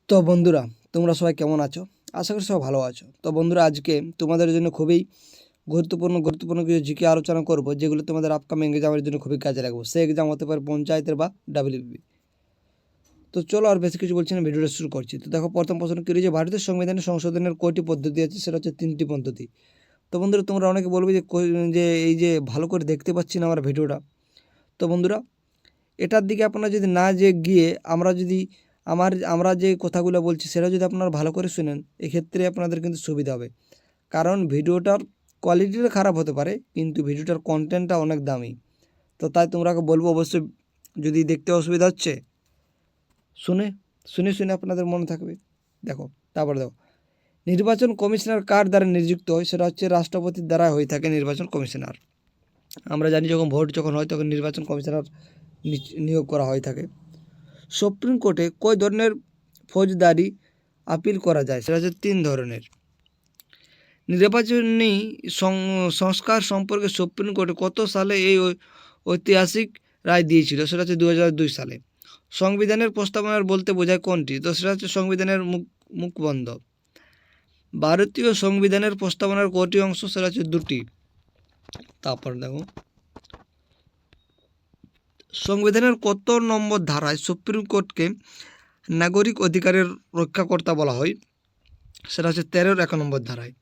তো বন্ধুরা, তোমরা সবাই কেমন আছো? আশা করি সবাই ভালো আছো। তো বন্ধুরা, আজকে তোমাদের জন্য খুবই গুরুত্বপূর্ণ কিছু জিকে আলোচনা করব, যেগুলো তোমাদের আপকামিং এক্সামের জন্য খুবই কাজে লাগবে। সেই এক্সাম হতে পারে পঞ্চায়েতের বা ডাব্লিউবিপি। তো চলো আর বেশি কিছু বলছি না, ভিডিওটা শুরু করছি। তো দেখো, প্রথম প্রশ্ন কি রয়েছে, ভারতের সংবিধানে সংশোধনের কয়টি পদ্ধতি আছে? সেটা হচ্ছে 3টি পদ্ধতি। তো বন্ধুরা, তোমরা অনেকে বলবে যে এই যে ভালো করে দেখতে পাচ্ছি না আমার ভিডিওটা। তো বন্ধুরা, এটার দিকে আপনারা যদি না গিয়ে আমরা যে কথাগুলো বলছি সেটা যদি আপনারা ভালো করে শুনেন, এক্ষেত্রে আপনাদের কিন্তু সুবিধা হবে। কারণ ভিডিওটার কোয়ালিটিটা খারাপ হতে পারে, কিন্তু ভিডিওটার কন্টেন্টটা অনেক দামি। তো তাই তোমরাকে বলবো, অবশ্যই যদি দেখতে অসুবিধা হচ্ছে, শুনে শুনে আপনাদের মনে থাকবে। দেখো, তারপরে দেখো, নির্বাচন কমিশনার কার দ্বারা নিযুক্ত হয়? সেটা হচ্ছে রাষ্ট্রপতির দ্বারা হয়ে থাকে নির্বাচন কমিশনার। আমরা জানি ভোট যখন হয় তখন নির্বাচন কমিশনার নিয়োগ করা হয়ে থাকে। সুপ্রিম কোর্টে কয় ধরনের ফৌজদারি আপিল করা যায়? সেটা হচ্ছে 3 ধরনের। নির্বাচনী সংস্কার সম্পর্কে সুপ্রিম কোর্টে কত সালে এই ঐতিহাসিক রায় দিয়েছিল? সেটা হচ্ছে 2002 সালে। সংবিধানের প্রস্তাবনার বলতে বোঝায় কোনটি? তো সেটা হচ্ছে সংবিধানের মুখবন্ধ। ভারতীয় সংবিধানের প্রস্তাবনার কটি অংশ? সেটা হচ্ছে 2টি। তারপর দেখো, সংবিধানের কত নম্বর ধারায় সুপ্রিম কোর্টকে নাগরিক অধিকারের রক্ষাকর্তা বলা হয়? সেটা হচ্ছে 13-1 নম্বর ধারায়।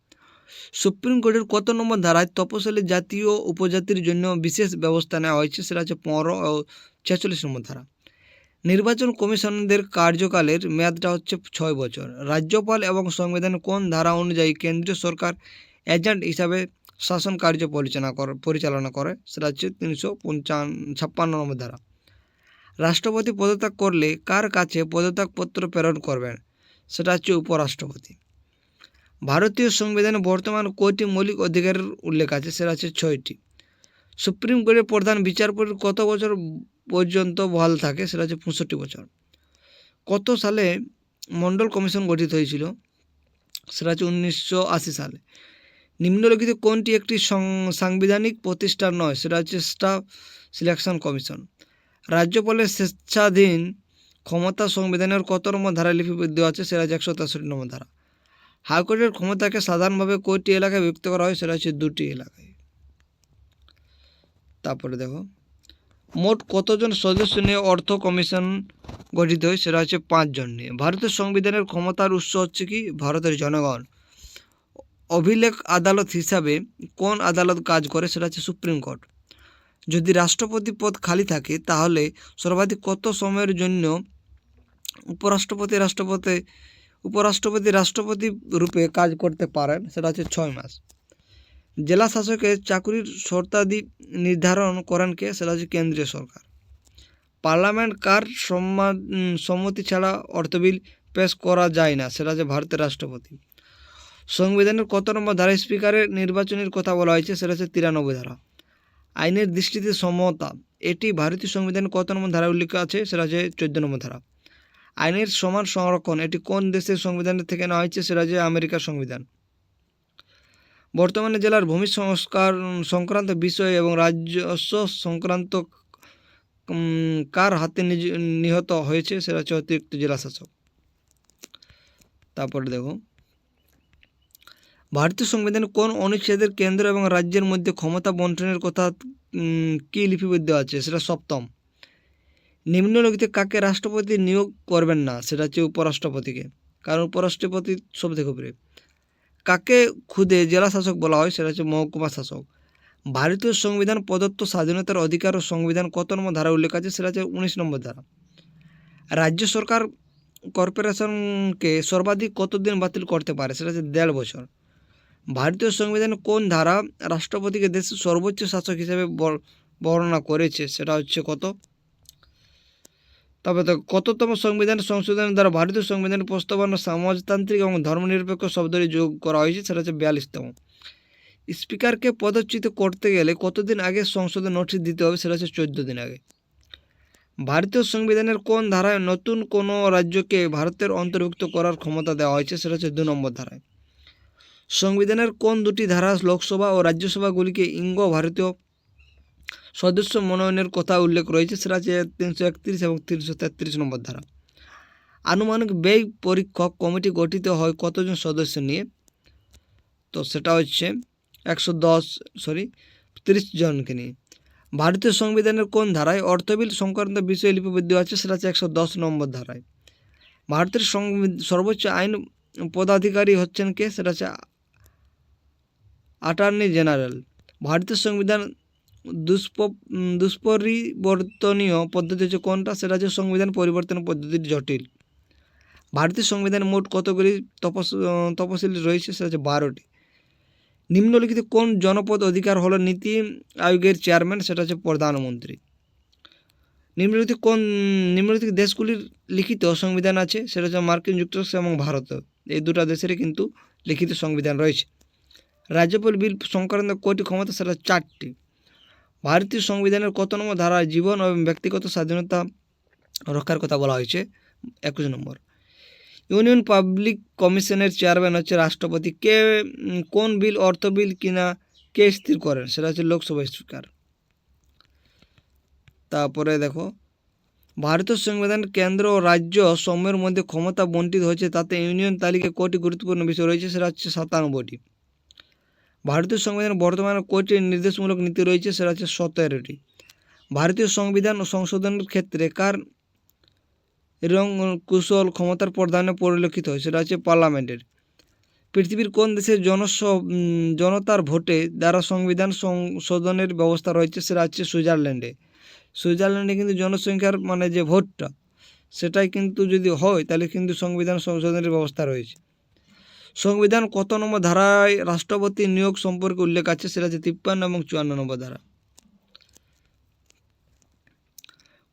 সুপ্রিম কোর্টের কত নম্বর ধারায় তপশিলি জাতি ও উপজাতির জন্য বিশেষ ব্যবস্থা নেওয়া হয়েছে? সেটা হচ্ছে 15 ও 46 নম্বর ধারা। নির্বাচন কমিশনদের কার্যকালের মেয়াদটা হচ্ছে 6 বছর। রাজ্যপাল এবং সংবিধানের কোন ধারা অনুযায়ী কেন্দ্রীয় সরকার এজেন্ট হিসাবে শাসন কার্য পরিচালনা করে? সেটা হচ্ছে 356 নম্বর ধারা। রাষ্ট্রপতি পদত্যাগ করলে কার কাছে পদত্যাগপত্র প্রেরণ করবেন? সেটা হচ্ছে উপরাষ্ট্রপতি। ভারতীয় সংবিধানে বর্তমান কয়টি মৌলিক অধিকারের উল্লেখ আছে? সেটা হচ্ছে 6টি। সুপ্রিম কোর্টের প্রধান বিচারপতির কত বছর পর্যন্ত বহাল থাকে? সেটা হচ্ছে 65 বছর। কত সালে মন্ডল কমিশন গঠিত হয়েছিল? সেটা হচ্ছে 1980 সালে। নিম্নলিখিত কোনটি একটি সাংবিধানিক প্রতিষ্ঠান নয়? সেটা হচ্ছে স্টাফ সিলেকশন কমিশন। রাজ্যপালের স্বেচ্ছাধীন ক্ষমতা সংবিধানের কত নম্বর ধারায় লিপিবদ্ধ আছে? সেটা হচ্ছে 163 নম্বর ধারা। হাইকোর্টের ক্ষমতাকে সাধারণভাবে কয়টি এলাকায় বিভক্ত করা হয়? সেটা হচ্ছে 2টি এলাকায়। তারপরে দেখো, মোট কতজন সদস্য নিয়ে অর্থ কমিশন গঠিত হয়? সেটা হচ্ছে 5 জন নিয়ে। ভারতের সংবিধানের ক্ষমতার উৎস হচ্ছে কি? ভারতের জনগণ। অভিলেখ আদালত হিসাবে কোন আদালত কাজ করে? সেটা হচ্ছে সুপ্রিম কোর্ট। যদি রাষ্ট্রপতি পদ খালি থাকে তাহলে সর্বাধিক কত সময়ের জন্য উপরাষ্ট্রপতি রাষ্ট্রপতি রূপে কাজ করতে পারেন? সেটা হচ্ছে 6 মাস। জেলা শাসকের চাকরির শর্তাদি নির্ধারণ করেন কে? সেটা হচ্ছে কেন্দ্রীয় সরকার। পার্লামেন্ট কার সম্মতি ছাড়া অর্থ বিল পেশ করা যায় না? সেটা হচ্ছে ভারতের রাষ্ট্রপতি। সংবিধানের কত নম্বর ধারায় স্পিকারের নির্বাচনের কথা বলা হয়েছে? সেটা হচ্ছে 93 ধারা। আইনের দৃষ্টিতে সমতা, এটি ভারতীয় সংবিধানের কত নম্বর ধারায় উল্লেখ আছে? সেটা হচ্ছে 14 নম্বর ধারা। আইনের সমান সংরক্ষণ, এটি কোন দেশের সংবিধানের থেকে নেওয়া হয়েছে? সেটা হচ্ছে আমেরিকার সংবিধান। বর্তমানে জেলার ভূমি সংস্কার সংক্রান্ত বিষয় এবং রাজস্ব সংক্রান্ত কার হাতে নিহত হয়েছে? সেটা হচ্ছে অতিরিক্ত জেলা শাসক। তারপরে দেখো, ভারতীয় সংবিধানে কোন অনুচ্ছেদের কেন্দ্র এবং রাজ্যের মধ্যে ক্ষমতা বন্টনের কথা কি লিপিবদ্ধ আছে? সেটা 7ম। নিম্নলিখিত কাকে রাষ্ট্রপতি নিয়োগ করবেন না? সেটা হচ্ছে উপরাষ্ট্রপতিকে, কারণ উপরাষ্ট্রপতি সব থেকে উপরে। কাকে খুদে জেলা শাসক বলা হয়? সেটা হচ্ছে মহকুমা শাসক। ভারতীয় সংবিধান প্রদত্ত স্বাধীনতার অধিকার ও সংবিধান কত নম্বর ধারা উল্লেখ আছে? সেটা হচ্ছে 19 নম্বর ধারা। রাজ্য সরকার কর্পোরেশনকে সর্বাধিক কতদিন বাতিল করতে পারে? সেটা হচ্ছে 1.5 বছর। ভারতীয় সংবিধানে কোন ধারা রাষ্ট্রপতিকে দেশের সর্বোচ্চ শাসক হিসেবে বর্ণনা করেছে? সেটা হচ্ছে কত? তবে কততম সংবিধান সংশোধনের দ্বারা ভারতীয় সংবিধানের প্রস্তাবনা সমাজতান্ত্রিক এবং ধর্মনিরপেক্ষ শব্দটি যোগ করা হয়েছে? সেটা হচ্ছে 42তম। স্পিকারকে পদচ্যুত করতে গেলে কতদিন আগে সংসদে নোটিশ দিতে হবে? সেটা হচ্ছে 14 দিন আগে। ভারতীয় সংবিধানের কোন ধারায় নতুন কোনো রাজ্যকে ভারতের অন্তর্ভুক্ত করার ক্ষমতা দেওয়া হয়েছে? সেটা হচ্ছে 2 নম্বর ধারায়। সংবিধানের কোন 2টি ধারা লোকসভা ও রাজ্যসভাগুলিকে ভারতীয় সদস্য মনোনয়নের কথা উল্লেখ রয়েছে? সেটা হচ্ছে 331 এবং 333 নম্বর ধারা। আনুমানিক ব্যয় পরীক্ষক কমিটি গঠিত হয় কতজন সদস্য নিয়ে? তো সেটা হচ্ছে 30 জনকে নিয়ে। ভারতীয় সংবিধানের কোন ধারায় অর্থবিল সংক্রান্ত বিষয়ে লিপিবদ্ধ আছে? সেটা হচ্ছে 110 নম্বর ধারায়। ভারতের সর্বোচ্চ আইন পদাধিকারী হচ্ছেন কে? সেটা হচ্ছে অ্যাটর্নি জেনারেল। ভারতীয় সংবিধান দুষ্পরিবর্তনীয় পদ্ধতি হচ্ছে কোনটা? সেটা হচ্ছে সংবিধান পরিবর্তন পদ্ধতি জটিল। ভারতীয় সংবিধানে মোট কতগুলি তপশিলি রয়েছে? সেটা হচ্ছে 12টি। নিম্নলিখিত কোন জনপদ অধিকার হলো নীতি আয়োগের চেয়ারম্যান? সেটা হচ্ছে প্রধানমন্ত্রী। নিম্নলিখিত দেশগুলির লিখিত সংবিধান আছে? সেটা হচ্ছে মার্কিন যুক্তরাষ্ট্র এবং ভারত। এই দুটো দেশেরই কিন্তু লিখিত সংবিধান রয়েছে। রাজ্যপাল বিল সংক্রান্ত কয়টি ক্ষমতা? সেটা 4টি। ভারতীয় সংবিধানের কত নম্বর ধারায় জীবন এবং ব্যক্তিগত স্বাধীনতা রক্ষার কথা বলা হয়েছে? 21 নম্বর। ইউনিয়ন পাবলিক কমিশনের চেয়ারম্যান হচ্ছে রাষ্ট্রপতি। কোন বিল অর্থ বিল কিনা কে স্থির করেন? সেটা হচ্ছে লোকসভা স্পিকার। তারপরে দেখো, ভারতীয় সংবিধান কেন্দ্র ও রাজ্য সমূহের মধ্যে ক্ষমতা বণ্টিত হয়েছে, তাতে ইউনিয়ন তালিকায় কয়টি গুরুত্বপূর্ণ বিষয় রয়েছে? সেটা হচ্ছে 97টি। ভারতীয় সংবিধানে বর্তমানে কয়টি নির্দেশমূলক নীতি রয়েছে? সেটা হচ্ছে 17টি। ভারতীয় সংবিধান সংশোধনের ক্ষেত্রে কার এবং কুশল ক্ষমতার প্রদানে পরিলক্ষিত হয়? সেটা হচ্ছে পার্লামেন্টের। পৃথিবীর কোন দেশের জনতার ভোটে দ্বারা সংবিধান সংশোধনের ব্যবস্থা রয়েছে? সেটা হচ্ছে সুইজারল্যান্ডে। সুইজারল্যান্ডে কিন্তু জনসংখ্যার যে ভোটটা, সেটাই কিন্তু যদি হয় তাহলে কিন্তু সংবিধান সংশোধনের ব্যবস্থা রয়েছে। সংবিধান কত নম্বর ধারায় রাষ্ট্রপতি নিয়োগ সম্পর্কে উল্লেখ আছে? সেটা হচ্ছে 53 এবং 54 নম্বর ধারা।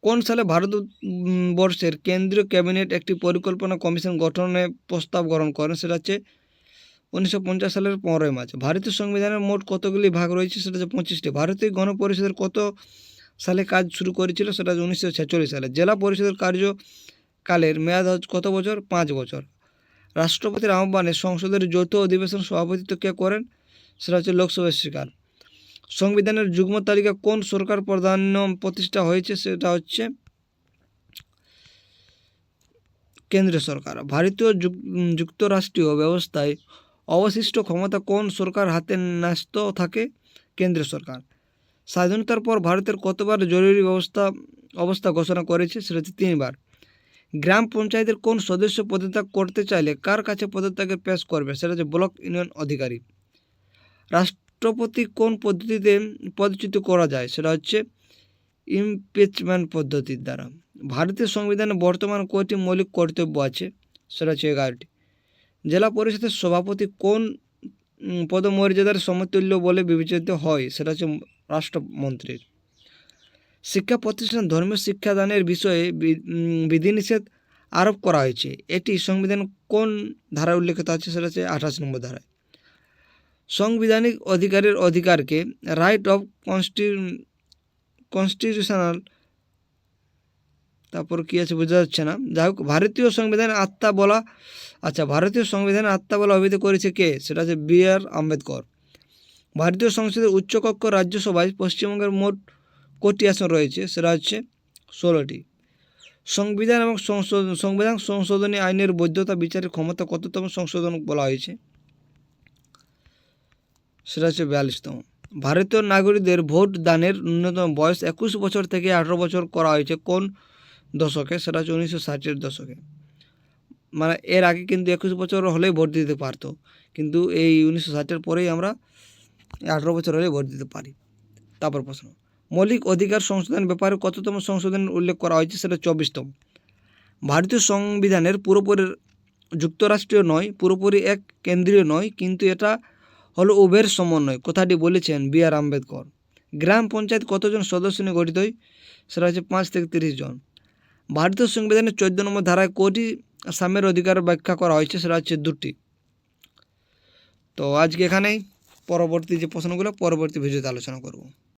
কোন সালে ভারতবর্ষের কেন্দ্রীয় ক্যাবিনেট একটি পরিকল্পনা কমিশন গঠনের প্রস্তাব গ্রহণ করেন? সেটা হচ্ছে 1950 সালের 15 মার্চ। ভারতীয় সংবিধানের মোট কতগুলি ভাগ রয়েছে? সেটা হচ্ছে 25টি। ভারতীয় গণপরিষদের কত সালে কাজ শুরু করেছিল? সেটা 1946 সালে। জেলা পরিষদের কার্যকালের মেয়াদ কত বছর? 5 বছর। রাষ্ট্রপতির আহ্বানে সংসদের যৌথ অধিবেশন সভাপতিত্ব কে করেন? সেটা হচ্ছে লোকসভা স্পিকার। সংবিধানের যুগ্ম তালিকা কোন সরকার প্রাধান্য প্রতিষ্ঠা হয়েছে? সেটা হচ্ছে কেন্দ্রীয় সরকার। ভারতীয় যুক্তরাষ্ট্রীয় ব্যবস্থায় অবশিষ্ট ক্ষমতা কোন সরকার হাতে ন্যস্ত থাকে? কেন্দ্রীয় সরকার। স্বাধীনতার পর ভারতের কতবার জরুরি অবস্থা ঘোষণা করেছে? সেটা হচ্ছে 3বার। গ্রাম পঞ্চায়েতের কোন সদস্য পদত্যাগ করতে চাইলে কার কাছে পদত্যাগের পেশ করবে? সেটা হচ্ছে ব্লক ইউনিয়ন অধিকারী। রাষ্ট্রপতি কোন পদ্ধতিতে পদচ্যুত করা যায়? সেটা হচ্ছে ইমপিচমেন্ট পদ্ধতির দ্বারা। ভারতীয় সংবিধানে বর্তমান কয়টি মৌলিক কর্তব্য আছে? সেটা হচ্ছে 11টি। জেলা পরিষদের সভাপতি কোন পদমর্যাদার সমতুল্য বলে বিবেচিত হয়? সেটা হচ্ছে রাষ্ট্রমন্ত্রীর। শিক্ষা প্রতিষ্ঠান ধর্মীয় শিক্ষাদানের বিষয়ে বিধিনিষেধ আরোপ করা হয়েছে, এটি সংবিধান কোন ধারায় উল্লেখিত আছে? সেটা হচ্ছে 28 নম্বর ধারায়। সাংবিধানিক অধিকারের অধিকারকে রাইট অফ কনস্টিটিউশনাল তারপর কি আছে বোঝা যাচ্ছে না। যাই হোক, ভারতীয় সংবিধানের আত্মা বলা অভিহিত করেছে কে? সেটা হচ্ছে বি.আর. আম্বেদকর। ভারতীয় সংসদের উচ্চকক্ষ রাজ্যসভায় পশ্চিমবঙ্গের মোট কটি আসন রয়েছে? সেটা হচ্ছে 16টি। সংবিধান এবং সংবিধান সংশোধনী আইনের বৈধতা বিচারের ক্ষমতা কততম সংশোধন বলা হয়েছে? সেটা হচ্ছে 42তম। ভারতীয় নাগরিকদের ভোট দানের ন্যূনতম বয়স 21 বছর থেকে 18 বছর করা হয়েছে কোন দশকে? সেটা হচ্ছে 1960-এর দশকে। এর আগে কিন্তু 21 বছর হলেই ভোট দিতে পারতো, কিন্তু এই 1960-এর পরেই আমরা 18 বছর হলেই ভোট দিতে পারি। তারপর প্রশ্ন, মৌলিক অধিকার সংশোধনের ব্যাপারে কততম সংশোধন উল্লেখ করা হয়েছে? সেটা 24তম। ভারতীয় সংবিধানের পুরোপুরি যুক্তরাষ্ট্রীয় নয়, পুরোপুরি এক কেন্দ্রীয় নয়, কিন্তু এটা হলো উভয়ের সমন্বয়, কথাটি বলেছেন বি.আর. আম্বেদকর। গ্রাম পঞ্চায়েত কতজন সদস্য নিয়ে গঠিত হয়? সেটা হচ্ছে 5 থেকে 30 জন। ভারতীয় সংবিধানের 14 নম্বর ধারায় কয়টি সাম্যের অধিকার ব্যাখ্যা করা হয়েছে? সেটা হচ্ছে 2টি। তো আজকে এখানেই, পরবর্তী যে প্রশ্নগুলো পরবর্তী ভিডিওতে আলোচনা করব।